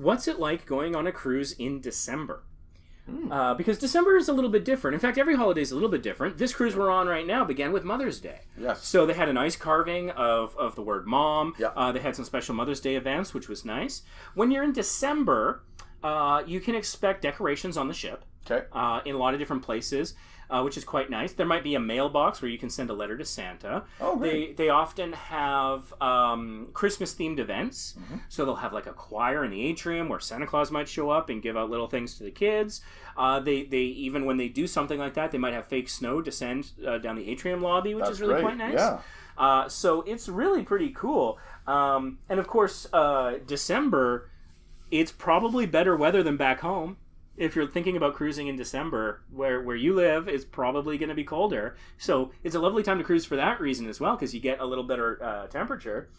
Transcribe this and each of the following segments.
what's it like going on a cruise in December? Because December is a little bit different. In fact, every holiday is a little bit different. This cruise we're on right now began with Mother's Day. Yes. So they had a nice carving of the word mom. Yeah. They had some special Mother's Day events, which was nice. When you're in December, you can expect decorations on the ship. Okay. In a lot of different places, which is quite nice. There might be a mailbox where you can send a letter to Santa. Oh, great. They often have Christmas-themed events. Mm-hmm. So they'll have like a choir in the atrium where Santa Claus might show up and give out little things to the kids. They even when they do something like that, they might have fake snow descend down the atrium lobby, which is really great. quite nice. Yeah. So it's really pretty cool. And of course, December, it's probably better weather than back home. If you're thinking about cruising in December, where you live, it's probably going to be colder. So it's a lovely time to cruise for that reason as well, because you get a little better temperature.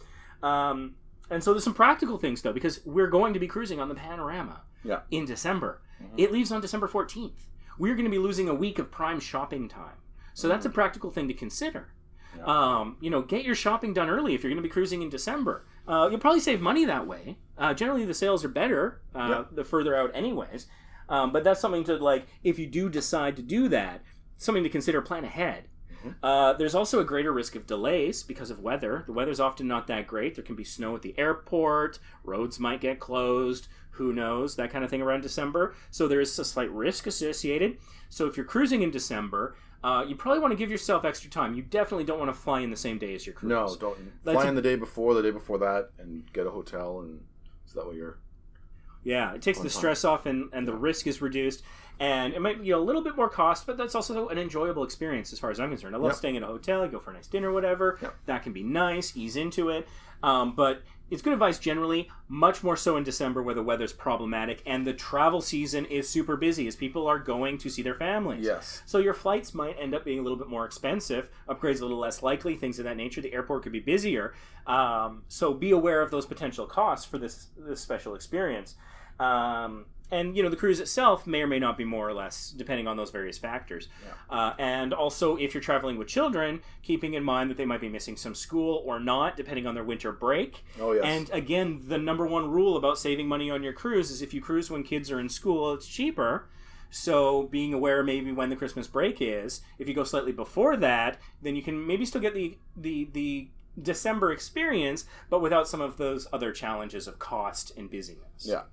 And so there's some practical things, though, because we're going to be cruising on the Panorama in December. Mm-hmm. It leaves on December 14th. We're going to be losing a week of prime shopping time. So that's a practical thing to consider. Yeah. Get your shopping done early if you're going to be cruising in December. You'll probably save money that way. Generally, the sales are better the further out anyways. But that's something to, if you do decide to do that, something to consider, plan ahead. Mm-hmm. There's also a greater risk of delays because of weather. The weather's often not that great. There can be snow at the airport. Roads might get closed. Who knows? That kind of thing around December. So there is a slight risk associated. So if you're cruising in December, you probably want to give yourself extra time. You definitely don't want to fly in the same day as your cruise. No, don't. Fly in the day before that, and get a hotel, and so that way you're... Yeah, it takes the stress off and the risk is reduced. And it might be a little bit more cost, but that's also an enjoyable experience as far as I'm concerned. I love staying in a hotel, go for a nice dinner, whatever. Yep. That can be nice, ease into it. But it's good advice generally, much more so in December where the weather's problematic and the travel season is super busy as people are going to see their families. Yes. So your flights might end up being a little bit more expensive, upgrades a little less likely, things of that nature. The airport could be busier. So be aware of those potential costs for this special experience. And, the cruise itself may or may not be more or less, depending on those various factors. Yeah. And also, if you're traveling with children, keeping in mind that they might be missing some school or not, depending on their winter break. Oh, yes. And again, the number one rule about saving money on your cruise is if you cruise when kids are in school, it's cheaper. So being aware maybe when the Christmas break is, if you go slightly before that, then you can maybe still get the December experience, but without some of those other challenges of cost and busyness. Yeah.